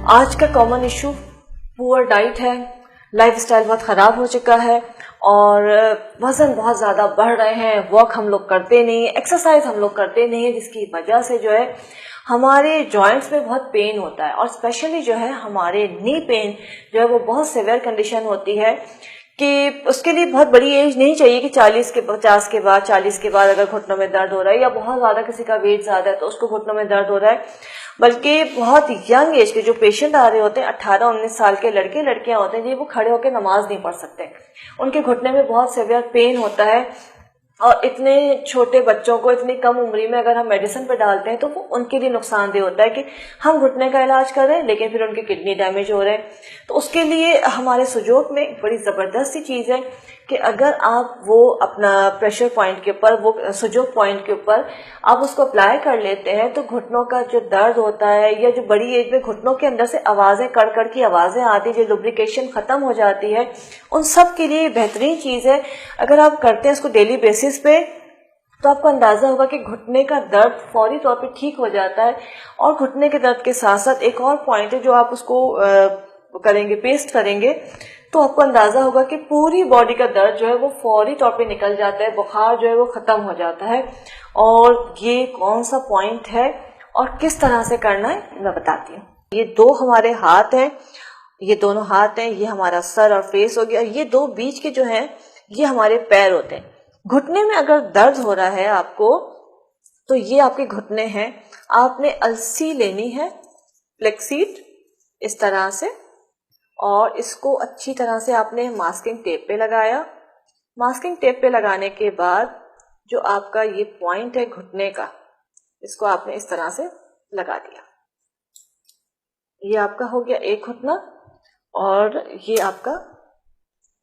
आज का common issue poor diet है, लाइफस्टाइल बहुत ख़राब हो चुका है और वज़न बहुत ज़्यादा बढ़ रहे हैं। वॉक हम लोग करते नहीं, एक्सरसाइज हम लोग करते नहीं, जिसकी वजह से जो है हमारे जॉइंट्स में बहुत पेन होता है और स्पेशली जो है हमारे नी पेन जो है वो बहुत सिवियर कंडीशन होती है कि उसके लिए बहुत बड़ी एज नहीं चाहिए कि 40 के 50 के बाद 40 के बाद अगर घुटनों में दर्द हो रहा है या बहुत ज़्यादा किसी का वेट ज़्यादा है तो उसको घुटनों में दर्द हो रहा है, बल्कि बहुत यंग एज के जो पेशेंट आ रहे होते हैं 18-19 साल के लड़के लड़कियां होते हैं जी, वो खड़े होकर नमाज नहीं पढ़ सकते, उनके घुटने में बहुत सीवियर पेन होता है। और इतने छोटे बच्चों को इतनी कम उम्र में अगर हम मेडिसिन पे डालते हैं तो वो उनके लिए नुकसानदेह होता है कि हम घुटने का इलाज कर रहे हैं लेकिन फिर उनके किडनी डैमेज हो रहे हैं। तो उसके लिए हमारे सुजोग में एक बड़ी ज़बरदस्त सी चीज़ है कि अगर आप वो अपना प्रेशर पॉइंट के ऊपर, वो सुजोग पॉइंट के ऊपर आप उसको अप्लाई कर लेते हैं तो घुटनों का जो दर्द होता है या जो बड़ी एज में घुटनों के अंदर से आवाज़ें कड़ की आवाज़ें आती है, जो लुब्रिकेशन ख़त्म हो जाती है, उन सब के लिए बेहतरीन चीज़ है। अगर आप करते हैं इसको डेली बेसिस पे तो आपको अंदाजा होगा कि घुटने का दर्द फौरी तौर पे ठीक हो जाता है। और घुटने के दर्द के साथ साथ एक और पॉइंट है, जो आप उसको करेंगे, पेस्ट करेंगे तो आपको अंदाजा होगा कि पूरी बॉडी का दर्द जो है वो फौरी तौर पे निकल जाता है, बुखार जो है वो खत्म हो जाता है। और ये कौन सा पॉइंट है और किस तरह से करना है मैं बताती हूँ। ये दो हमारे हाथ हैं, ये दोनों हाथ हैं, ये हमारा सर और फेस हो गया, ये दो बीच के जो हैं ये हमारे पैर होते हैं। घुटने में अगर दर्द हो रहा है आपको तो ये आपके घुटने हैं। आपने अलसी लेनी है, फ्लेक्सीड, इस तरह से, और इसको अच्छी तरह से आपने मास्किंग टेप पे लगाया। मास्किंग टेप पे लगाने के बाद जो आपका ये पॉइंट है घुटने का, इसको आपने इस तरह से लगा दिया। ये आपका हो गया एक घुटना और ये आपका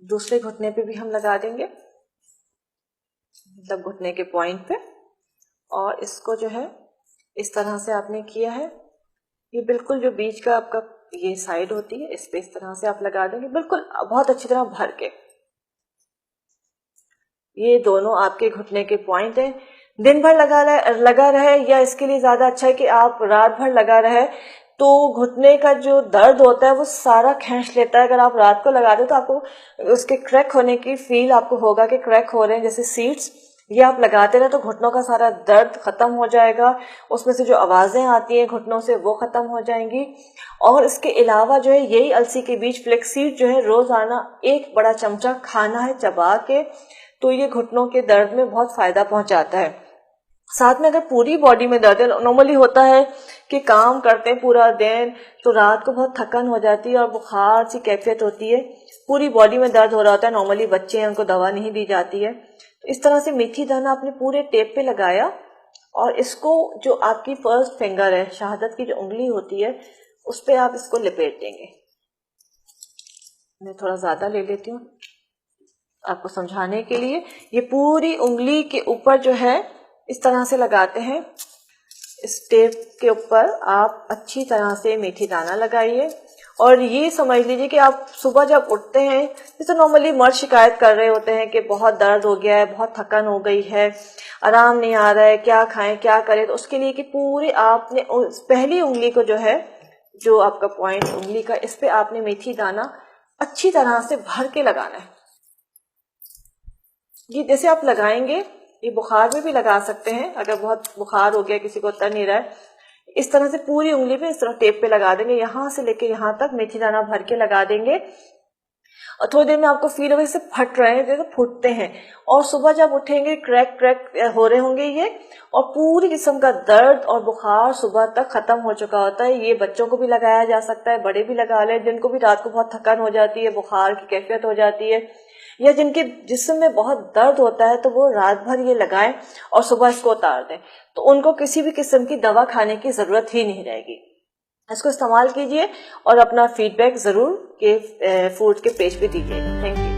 दूसरे घुटने पे भी हम लगा देंगे, मतलब घुटने के पॉइंट पे। और इसको जो है इस तरह से आपने किया है। ये बिल्कुल जो बीच का आपका ये साइड होती है इस पे इस तरह से आप लगा देंगे, बिल्कुल बहुत अच्छी तरह भर के। ये दोनों आपके घुटने के पॉइंट हैं। दिन भर लगा रहे या इसके लिए ज्यादा अच्छा है कि आप रात भर लगा रहे, तो घुटने का जो दर्द होता है वो सारा खींच लेता है। अगर आप रात को लगा दो तो आपको उसके क्रैक होने की फील आपको होगा कि क्रैक हो रहे हैं जैसे सीड्स। ये आप लगाते रहे तो घुटनों का सारा दर्द खत्म हो जाएगा, उसमें से जो आवाजें आती हैं घुटनों से वो खत्म हो जाएंगी। और इसके अलावा जो है यही अलसी के बीज फ्लेक्सीड जो है रोजाना एक बड़ा चमचा खाना है चबा के, तो ये घुटनों के दर्द में बहुत फायदा पहुंचाता है। साथ में अगर पूरी बॉडी में दर्द है, नॉर्मली होता है कि काम करते हैं पूरा दिन तो रात को बहुत थकन हो जाती है और बुखार सी कैफियत होती है, पूरी बॉडी में दर्द हो रहा होता है, नॉर्मली बच्चे हैं उनको दवा नहीं दी जाती है, तो इस तरह से मेथी दाना आपने पूरे टेप पे लगाया और इसको जो आपकी फर्स्ट फिंगर है, शहादत की जो उंगली होती है, उस पर आप इसको लिपेट देंगे। मैं थोड़ा ज्यादा ले लेती हूँ आपको समझाने के लिए। ये पूरी उंगली के ऊपर जो है इस तरह से लगाते हैं। इस टेप के ऊपर आप अच्छी तरह से मेथी दाना लगाइए और ये समझ लीजिए कि आप सुबह जब उठते हैं, जैसे नॉर्मली मर्द शिकायत कर रहे होते हैं कि बहुत दर्द हो गया है, बहुत थकन हो गई है, आराम नहीं आ रहा है, क्या खाएं क्या करें, तो उसके लिए कि पूरी आपने पहली उंगली को जो है, जो आपका पॉइंट उंगली का, इस पे आपने मेथी दाना अच्छी तरह से भर के लगाना है। ये जैसे आप लगाएंगे, ये बुखार में भी लगा सकते हैं, अगर बहुत बुखार हो गया किसी को उतर नहीं रहा है, इस तरह से पूरी उंगली पे इस तरह टेप पे लगा देंगे, यहां से लेके यहां तक मेथी दाना भर के लगा देंगे। और थोड़ी देर में आपको फील होगा जैसे फट रहे हैं, जैसे फूटते हैं, और सुबह जब उठेंगे क्रैक हो रहे होंगे ये, और पूरी किस्म का दर्द और बुखार सुबह तक खत्म हो चुका होता है। ये बच्चों को भी लगाया जा सकता है, बड़े भी लगा लें, जिनको भी रात को बहुत थकान हो जाती है, बुखार की कैफियत हो जाती है, या जिनके जिस्म में बहुत दर्द होता है, तो वो रात भर ये लगाएं और सुबह इसको उतार दें, तो उनको किसी भी किस्म की दवा खाने की जरूरत ही नहीं रहेगी। इसको इस्तेमाल कीजिए और अपना फीडबैक जरूर के फूड के पेज पे दीजिएगा। Thank you.